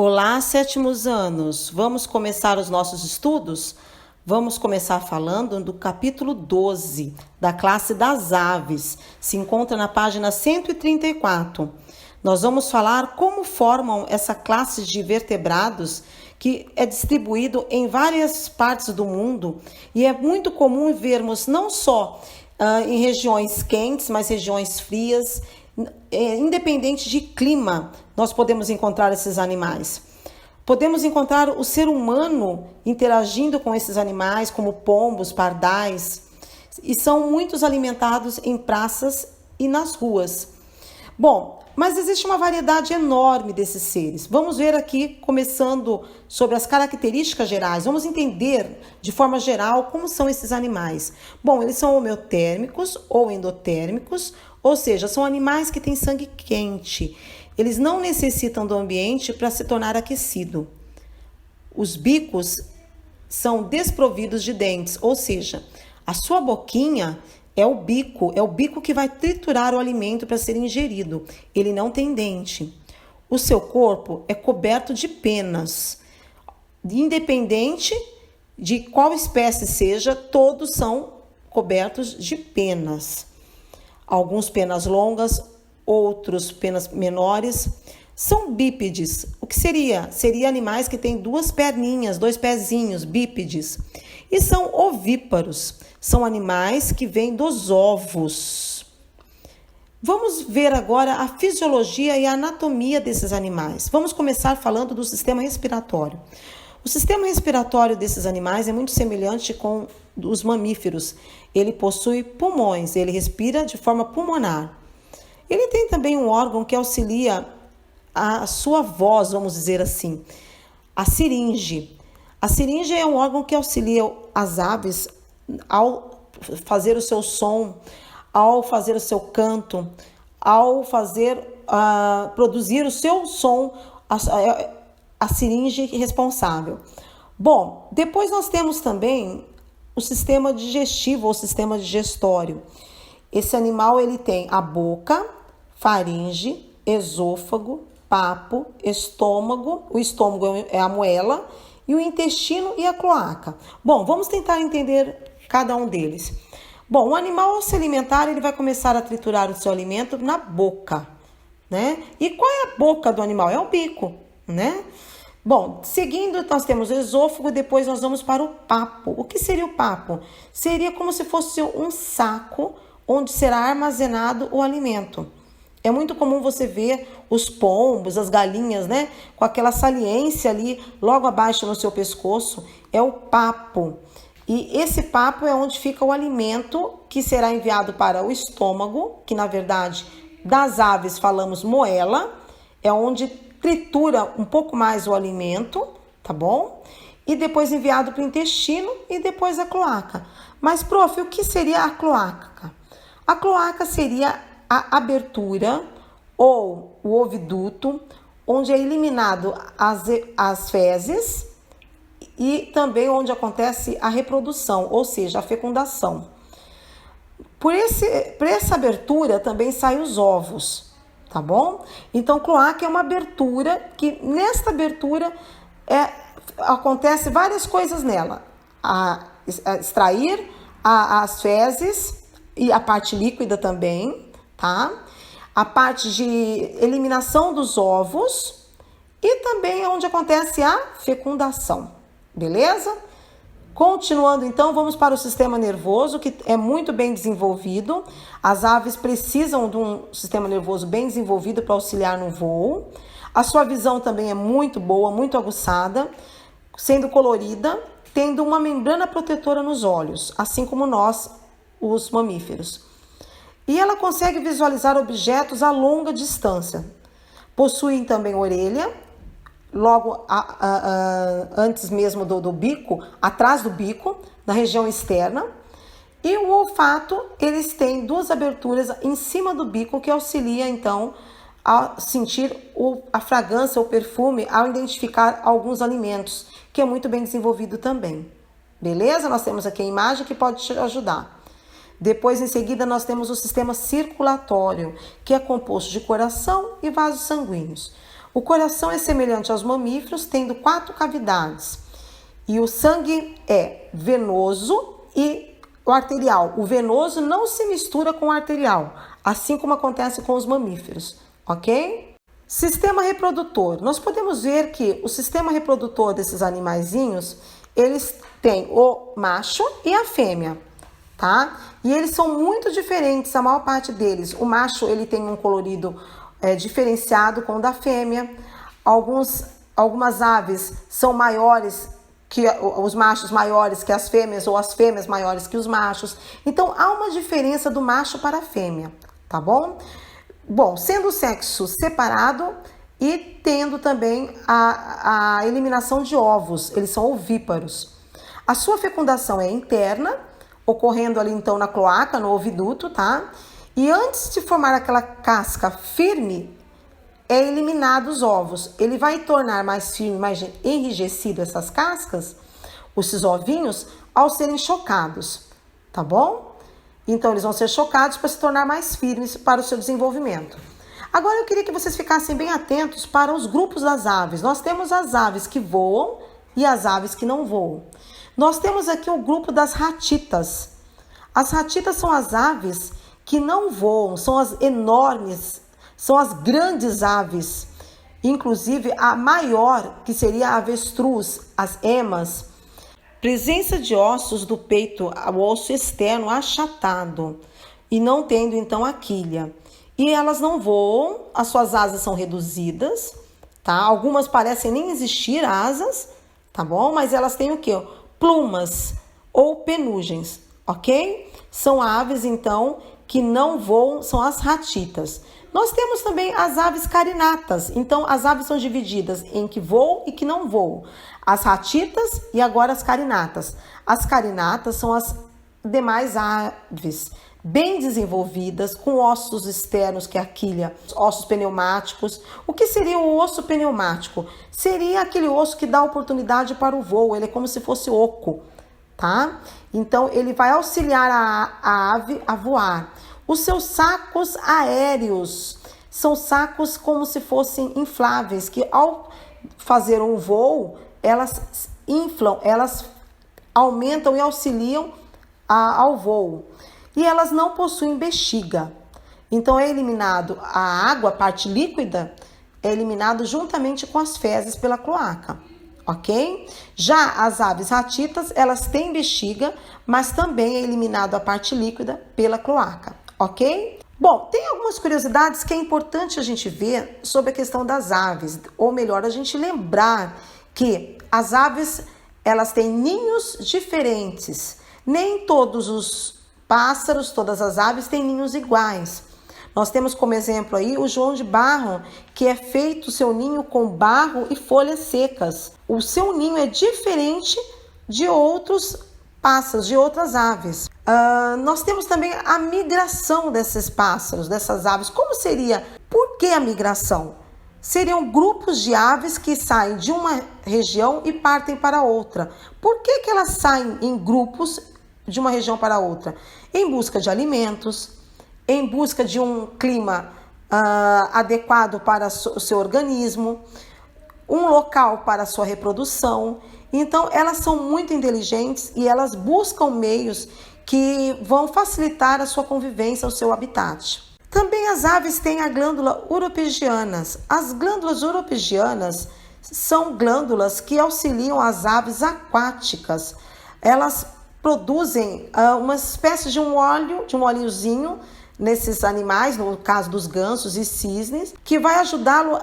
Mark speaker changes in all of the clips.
Speaker 1: Olá, sétimos anos! Vamos começar os nossos estudos? Vamos começar falando do capítulo 12, da classe das aves. Se encontra na página 134. Nós vamos falar como formam essa classe de vertebrados que é distribuído em várias partes do mundo e é muito comum vermos não só em regiões quentes, mas regiões frias, independente de clima, nós podemos encontrar esses animais. Podemos encontrar o ser humano interagindo com esses animais, como pombos, pardais, e são muitos alimentados em praças e nas ruas. Bom, mas existe uma variedade enorme desses seres. Vamos ver aqui, começando sobre as características gerais. Vamos entender, de forma geral, como são esses animais. Bom, eles são homeotérmicos ou endotérmicos, ou seja, são animais que têm sangue quente. Eles não necessitam do ambiente para se tornar aquecido. Os bicos são desprovidos de dentes, ou seja, a sua boquinha é o bico que vai triturar o alimento para ser ingerido. Ele não tem dente. O seu corpo é coberto de penas. Independente de qual espécie seja, todos são cobertos de penas. Alguns penas longas, outros penas menores. São bípedes. O que seria? Seria animais que têm duas perninhas, dois pezinhos, bípedes. E são ovíparos. São animais que vêm dos ovos. Vamos ver agora a fisiologia e a anatomia desses animais. Vamos começar falando do sistema respiratório. O sistema respiratório desses animais é muito semelhante com os mamíferos. Ele possui pulmões, ele respira de forma pulmonar. Ele tem também um órgão que auxilia a sua voz, vamos dizer assim, a siringe. A siringe é um órgão que auxilia as aves ao fazer o seu som, ao fazer o seu canto, ao produzir o seu som, a siringe responsável. Bom, depois nós temos também o sistema digestivo ou sistema digestório. Esse animal ele tem a boca, faringe, esôfago, papo, estômago, o estômago é a moela, e o intestino e a cloaca. Bom, vamos tentar entender cada um deles. Bom, o animal ao se alimentar, ele vai começar a triturar o seu alimento na boca, né? E qual é a boca do animal? É o bico, né? Bom, seguindo, nós temos o esôfago, depois nós vamos para o papo. O que seria o papo? Seria como se fosse um saco onde será armazenado o alimento. É muito comum você ver os pombos, as galinhas, né? Com aquela saliência ali, logo abaixo no seu pescoço, é o papo. E esse papo é onde fica o alimento que será enviado para o estômago, que na verdade, das aves falamos moela, é onde tritura um pouco mais o alimento, tá bom? E depois enviado para o intestino e depois a cloaca. Mas, prof, o que seria a cloaca? A cloaca seria a abertura ou o oviduto, onde é eliminado as fezes e também onde acontece a reprodução, ou seja, a fecundação. Por essa abertura também saem os ovos, tá bom? Então, cloaca é uma abertura que, nesta abertura, acontece várias coisas nela. Extrair as fezes e a parte líquida também, tá? A parte de eliminação dos ovos e também onde acontece a fecundação, beleza? Continuando então, vamos para o sistema nervoso, que é muito bem desenvolvido. As aves precisam de um sistema nervoso bem desenvolvido para auxiliar no voo. A sua visão também é muito boa, muito aguçada, sendo colorida, tendo uma membrana protetora nos olhos, assim como nós, os mamíferos. E ela consegue visualizar objetos a longa distância. Possuem também orelha, logo antes mesmo do bico, atrás do bico, na região externa. E o olfato, eles têm duas aberturas em cima do bico que auxilia, então, a sentir a fragrância, o perfume, ao identificar alguns alimentos, que é muito bem desenvolvido também. Beleza? Nós temos aqui a imagem que pode te ajudar. Depois, em seguida, nós temos o sistema circulatório, que é composto de coração e vasos sanguíneos. O coração é semelhante aos mamíferos, tendo 4 cavidades. E o sangue é venoso e o arterial. O venoso não se mistura com o arterial, assim como acontece com os mamíferos, ok? Sistema reprodutor. Nós podemos ver que o sistema reprodutor desses animaizinhos, eles têm o macho e a fêmea, tá? E eles são muito diferentes, a maior parte deles. O macho, ele tem um colorido diferenciado com o da fêmea. Algumas aves são maiores que os machos, maiores que as fêmeas, ou as fêmeas maiores que os machos. Então, há uma diferença do macho para a fêmea, tá bom? Bom, sendo o sexo separado e tendo também a eliminação de ovos, eles são ovíparos. A sua fecundação é interna, ocorrendo ali então na cloaca, no oviduto, tá? E antes de formar aquela casca firme, é eliminado os ovos. Ele vai tornar mais firme, mais enrijecido essas cascas, esses ovinhos, ao serem chocados, tá bom? Então, eles vão ser chocados para se tornar mais firmes para o seu desenvolvimento. Agora, eu queria que vocês ficassem bem atentos para os grupos das aves. Nós temos as aves que voam e as aves que não voam. Nós temos aqui o grupo das ratitas. As ratitas são as aves que não voam, são as enormes, são as grandes aves. Inclusive, a maior, que seria a avestruz, as emas. Presença de ossos do peito, o osso externo achatado e não tendo então a quilha. E elas não voam, as suas asas são reduzidas, tá? Algumas parecem nem existir asas, tá bom? Mas elas têm o quê? Plumas ou penugens, ok? São aves então que não voam, são as ratitas. Nós temos também as aves carinatas. Então, as aves são divididas em que voam e que não voam. As ratitas e agora as carinatas. As carinatas são as demais aves bem desenvolvidas, com ossos externos, que é a quilha, ossos pneumáticos. O que seria o osso pneumático? Seria aquele osso que dá oportunidade para o voo, ele é como se fosse oco, tá? Então, ele vai auxiliar a ave a voar. Os seus sacos aéreos são sacos como se fossem infláveis, que ao fazer um voo, elas inflam, elas aumentam e auxiliam ao voo. E elas não possuem bexiga. Então, é eliminado a água, a parte líquida, é eliminado juntamente com as fezes pela cloaca, ok? Já as aves ratitas, elas têm bexiga, mas também é eliminado a parte líquida pela cloaca, ok? Bom, tem algumas curiosidades que é importante a gente ver sobre a questão das aves, ou melhor, a gente lembrar que as aves, elas têm ninhos diferentes. Nem todos os pássaros, todas as aves têm ninhos iguais. Nós temos como exemplo aí o João de Barro, que é feito o seu ninho com barro e folhas secas. O seu ninho é diferente de outros pássaros, de outras aves. Nós temos também a migração desses pássaros, dessas aves. Como seria? Por que a migração? Seriam grupos de aves que saem de uma região e partem para outra. Por que elas saem em grupos de uma região para outra? Em busca de alimentos, em busca de um clima adequado para o seu organismo, um local para a sua reprodução. Então, elas são muito inteligentes e elas buscam meios que vão facilitar a sua convivência, o seu habitat. Também as aves têm a glândula uropegianas. As glândulas uropegianas são glândulas que auxiliam as aves aquáticas. Elas produzem uma espécie de um óleozinho nesses animais, no caso dos gansos e cisnes, que vai ajudá-lo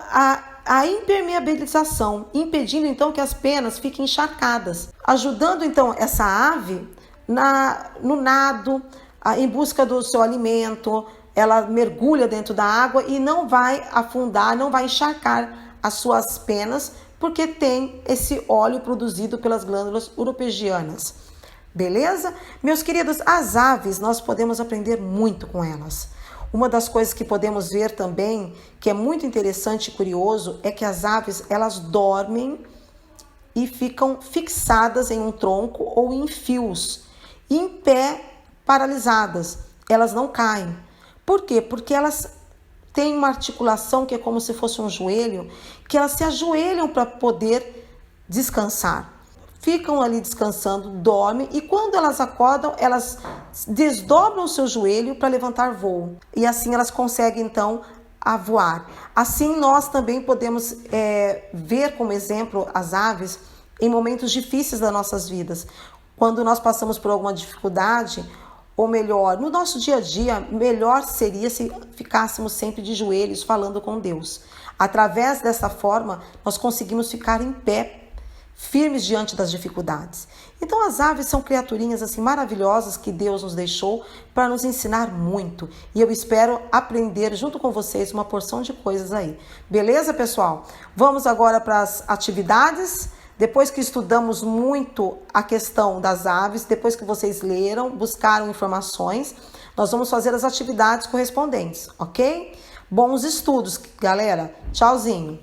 Speaker 1: a impermeabilização, impedindo então que as penas fiquem encharcadas, ajudando então essa ave no nado, em busca do seu alimento. Ela mergulha dentro da água e não vai afundar, não vai encharcar as suas penas, porque tem esse óleo produzido pelas glândulas uropegianas. Beleza? Meus queridos, as aves, nós podemos aprender muito com elas. Uma das coisas que podemos ver também, que é muito interessante e curioso, é que as aves, elas dormem e ficam fixadas em um tronco ou em fios, em pé, paralisadas. Elas não caem. Por quê? Porque elas têm uma articulação que é como se fosse um joelho, que elas se ajoelham para poder descansar. Ficam ali descansando, dormem, e quando elas acordam, elas desdobram o seu joelho para levantar voo. E assim elas conseguem, então, a voar. Assim, nós também podemos ver como exemplo as aves em momentos difíceis das nossas vidas. Quando nós passamos por alguma dificuldade, ou melhor, no nosso dia a dia, melhor seria se ficássemos sempre de joelhos falando com Deus. Através dessa forma, nós conseguimos ficar em pé, firmes diante das dificuldades. Então as aves são criaturinhas assim maravilhosas que Deus nos deixou para nos ensinar muito. E eu espero aprender junto com vocês uma porção de coisas aí. Beleza, pessoal? Vamos agora para as atividades. Depois que estudamos muito a questão das aves, depois que vocês leram, buscaram informações, nós vamos fazer as atividades correspondentes, ok? Bons estudos, galera. Tchauzinho.